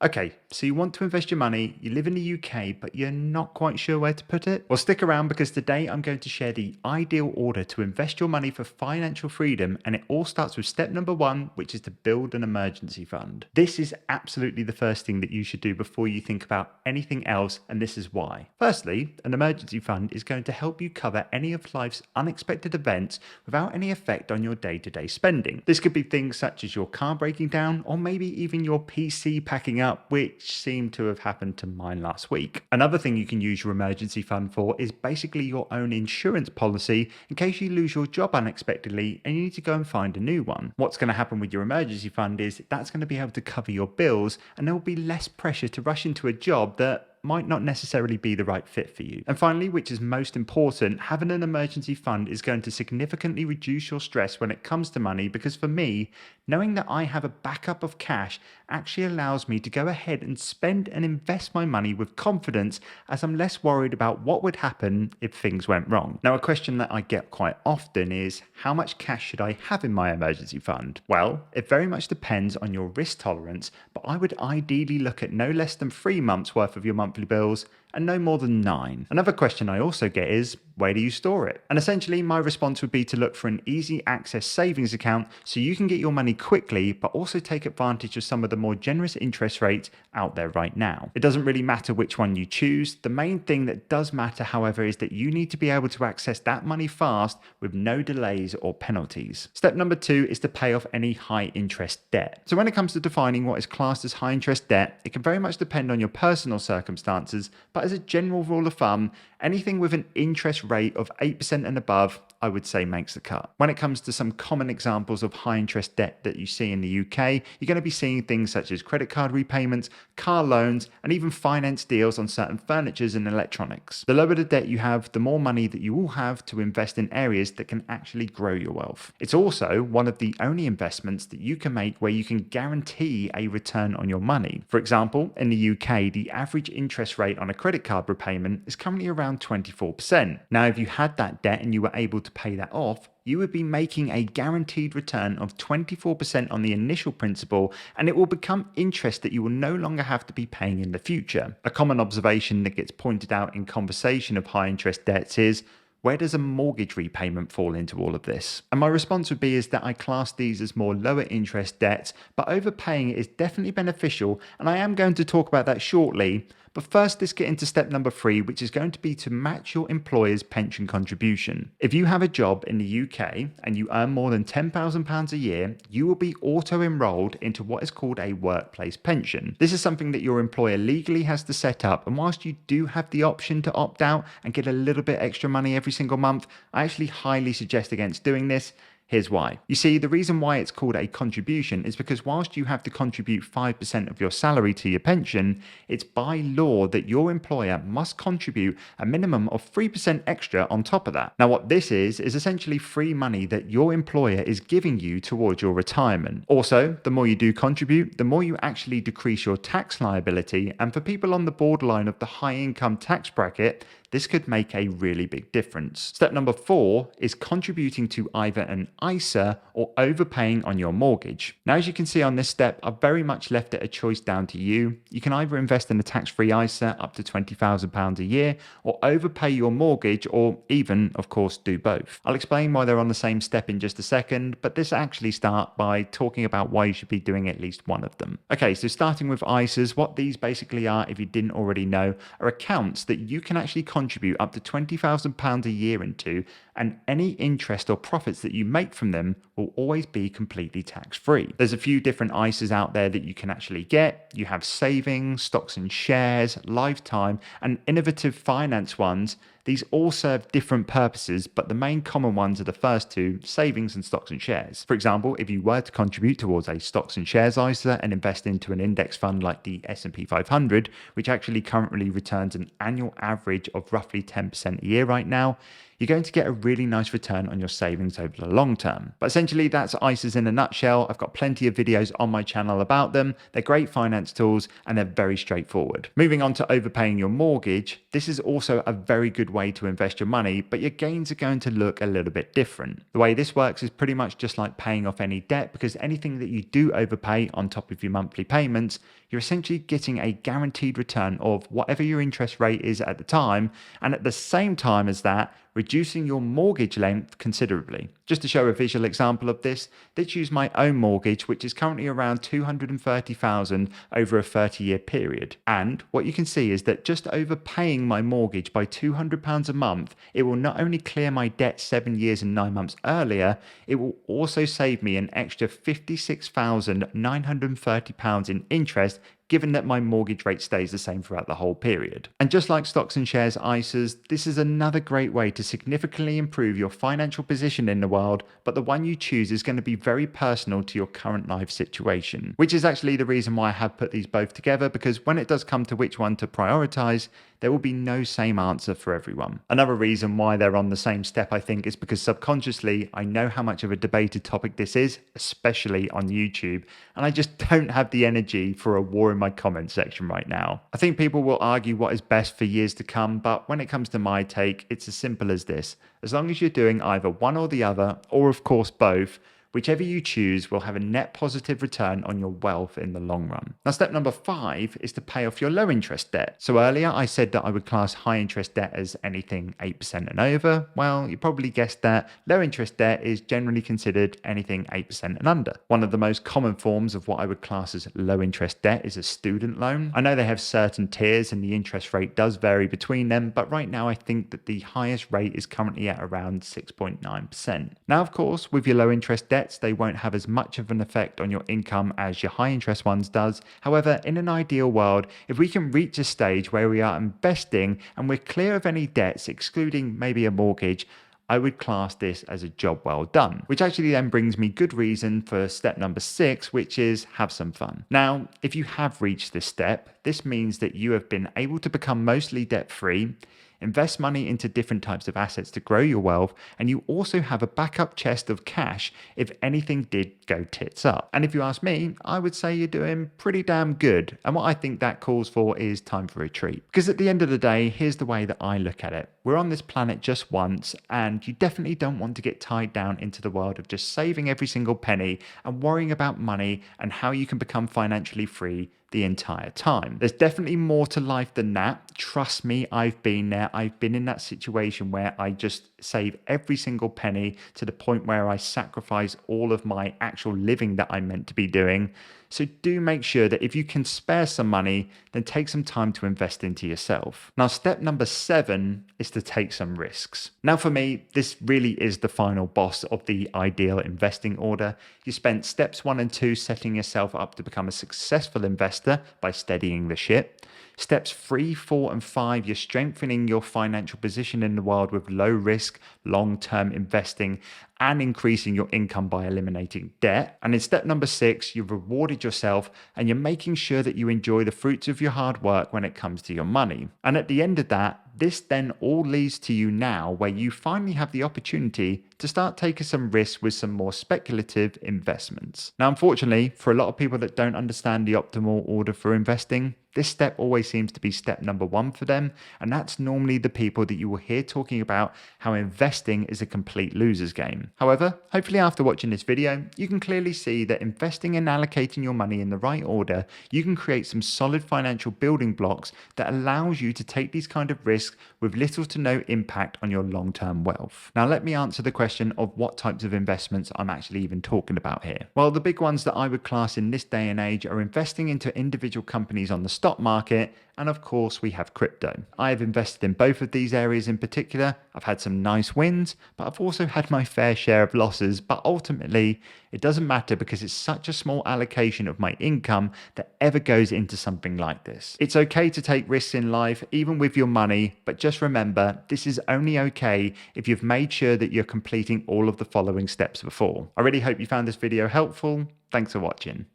Okay, so you want to invest your money, you live in the UK, but you're not quite sure where to put it? Well, stick around because today I'm going to share the ideal order to invest your money for financial freedom, and it all starts with step number one, which is to build an emergency fund. This is absolutely the first thing that you should do before you think about anything else, and this is why. Firstly, an emergency fund is going to help you cover any of life's unexpected events without any effect on your day-to-day spending. This could be things such as your car breaking down, or maybe even your PC packing up, which seemed to have happened to mine last week. Another thing you can use your emergency fund for is basically your own insurance policy in case you lose your job unexpectedly and you need to go and find a new one. What's going to happen with your emergency fund is that's going to be able to cover your bills, and there will be less pressure to rush into a job that might not necessarily be the right fit for you. And finally, which is most important, having an emergency fund is going to significantly reduce your stress when it comes to money, because for me, knowing that I have a backup of cash actually allows me to go ahead and spend and invest my money with confidence, as I'm less worried about what would happen if things went wrong. Now, a question that I get quite often is, how much cash should I have in my emergency fund? Well, it very much depends on your risk tolerance, but I would ideally look at no less than 3 months worth of your monthly bills and no more than 9. Another question I also get is, where do you store it? And essentially, my response would be to look for an easy access savings account so you can get your money quickly, but also take advantage of some of the more generous interest rates out there right now. It doesn't really matter which one you choose. The main thing that does matter, however, is that you need to be able to access that money fast with no delays or penalties. Step number 2 is to pay off any high interest debt. So when it comes to defining what is classed as high interest debt, it can very much depend on your personal circumstances, but as a general rule of thumb, anything with an interest rate of 8% and above, I would say makes the cut. When it comes to some common examples of high interest debt that you see in the UK, you're going to be seeing things such as credit card repayments, car loans, and even finance deals on certain furnitures and electronics. The lower the debt you have, the more money that you will have to invest in areas that can actually grow your wealth. It's also one of the only investments that you can make where you can guarantee a return on your money. For example, in the UK, the average interest rate on a credit card repayment is currently around 24%. Now, if you had that debt and you were able to pay that off, you would be making a guaranteed return of 24% on the initial principal, and it will become interest that you will no longer have to be paying in the future. A common observation that gets pointed out in conversation of high interest debts is, where does a mortgage repayment fall into all of this? And my response would be is that I class these as more lower interest debts, but overpaying is definitely beneficial, and I am going to talk about that shortly. But first, let's get into step number 3, which is going to be to match your employer's pension contribution. If you have a job in the UK and you earn more than £10,000 a year, you will be auto-enrolled into what is called a workplace pension. This is something that your employer legally has to set up, and whilst you do have the option to opt out and get a little bit extra money every single month, I actually highly suggest against doing this. Here's why. You see, the reason why it's called a contribution is because whilst you have to contribute 5% of your salary to your pension, it's by law that your employer must contribute a minimum of 3% extra on top of that. Now, what this is essentially free money that your employer is giving you towards your retirement. Also, the more you do contribute, the more you actually decrease your tax liability, and for people on the borderline of the high income tax bracket, this could make a really big difference. Step number 4 is contributing to either an ISA or overpaying on your mortgage. Now, as you can see on this step, I've very much left it a choice down to you. You can either invest in a tax-free ISA up to £20,000 a year, or overpay your mortgage, or even, of course, do both. I'll explain why they're on the same step in just a second, but this actually starts by talking about why you should be doing at least one of them. Okay, so starting with ISAs, what these basically are, if you didn't already know, are accounts that you can actually contribute up to £20,000 a year into, and any interest or profits that you make from them will always be completely tax-free. There's a few different ISAs out there that you can actually get. You have savings, stocks and shares, lifetime, and innovative finance ones. These all serve different purposes, but the main common ones are the first two, savings and stocks and shares. For example, if you were to contribute towards a stocks and shares ISA and invest into an index fund like the S&P 500, which actually currently returns an annual average of roughly 10% a year right now, you're going to get a really nice return on your savings over the long term. But essentially, that's ISAs in a nutshell. I've got plenty of videos on my channel about them. They're great finance tools and they're very straightforward. Moving on to overpaying your mortgage, this is also a very good way to invest your money, but your gains are going to look a little bit different. The way this works is pretty much just like paying off any debt, because anything that you do overpay on top of your monthly payments, you're essentially getting a guaranteed return of whatever your interest rate is at the time, and at the same time as that, reducing your mortgage length considerably. Just to show a visual example of this, let's use my own mortgage, which is currently around $230,000 over a 30-year period. And what you can see is that just overpaying my mortgage by £200 a month, it will not only clear my debt 7 years and 9 months earlier, it will also save me an extra £56,930 in interest, given that my mortgage rate stays the same throughout the whole period. And just like stocks and shares ISAs, this is another great way to significantly improve your financial position in the world, but the one you choose is going to be very personal to your current life situation, which is actually the reason why I have put these both together, because when it does come to which one to prioritize, there will be no same answer for everyone. Another reason why they're on the same step, I think, is because subconsciously, I know how much of a debated topic this is, especially on YouTube, and I just don't have the energy for a war in my comment section right now. I think people will argue what is best for years to come, but when it comes to my take, it's as simple as this. As long as you're doing either one or the other, or of course both, whichever you choose will have a net positive return on your wealth in the long run. Now, step number 5 is to pay off your low interest debt. So earlier I said that I would class high interest debt as anything 8% and over. Well, you probably guessed that low interest debt is generally considered anything 8% and under. One of the most common forms of what I would class as low interest debt is a student loan. I know they have certain tiers and the interest rate does vary between them, but right now I think that the highest rate is currently at around 6.9%. Now, of course, with your low interest debt, they won't have as much of an effect on your income as your high interest ones does. However, in an ideal world, if we can reach a stage where we are investing and we're clear of any debts, excluding maybe a mortgage, I would class this as a job well done, which actually then brings me good reason for step number 6, which is have some fun. Now, if you have reached this step, this means that you have been able to become mostly debt-free, invest money into different types of assets to grow your wealth, and you also have a backup chest of cash if anything did go tits up. And if you ask me, I would say you're doing pretty damn good. And what I think that calls for is time for a treat. Because at the end of the day, here's the way that I look at it. We're on this planet just once, and you definitely don't want to get tied down into the world of just saving every single penny and worrying about money and how you can become financially free the entire time. There's definitely more to life than that. Trust me, I've been there. I've been in that situation where I just save every single penny to the point where I sacrifice all of my actual living that I'm meant to be doing. So do make sure that if you can spare some money, then take some time to invest into yourself. Now, step number 7 is to take some risks. Now, for me, this really is the final boss of the ideal investing order. You spent steps 1 and 2 setting yourself up to become a successful investor by steadying the ship. Steps 3, 4, and 5, you're strengthening your financial position in the world with low risk, long-term investing and increasing your income by eliminating debt. And in step number 6, you've rewarded yourself and you're making sure that you enjoy the fruits of your hard work when it comes to your money. And at the end of that, this then all leads to you now where you finally have the opportunity to start taking some risks with some more speculative investments. Now, unfortunately, for a lot of people that don't understand the optimal order for investing, this step always seems to be step number 1 for them, and that's normally the people that you will hear talking about how investing is a complete loser's game. However, hopefully after watching this video, you can clearly see that investing and allocating your money in the right order, you can create some solid financial building blocks that allows you to take these kind of risks with little to no impact on your long-term wealth. Now, let me answer the question of what types of investments I'm actually even talking about here. Well, the big ones that I would class in this day and age are investing into individual companies on the stock market, and of course we have crypto. I have invested in both of these areas in particular. I've had some nice wins, but I've also had my fair share of losses, but ultimately it doesn't matter because it's such a small allocation of my income that ever goes into something like this. It's okay to take risks in life, even with your money, but just remember, this is only okay if you've made sure that you're completing all of the following steps before. I really hope you found this video helpful. Thanks for watching.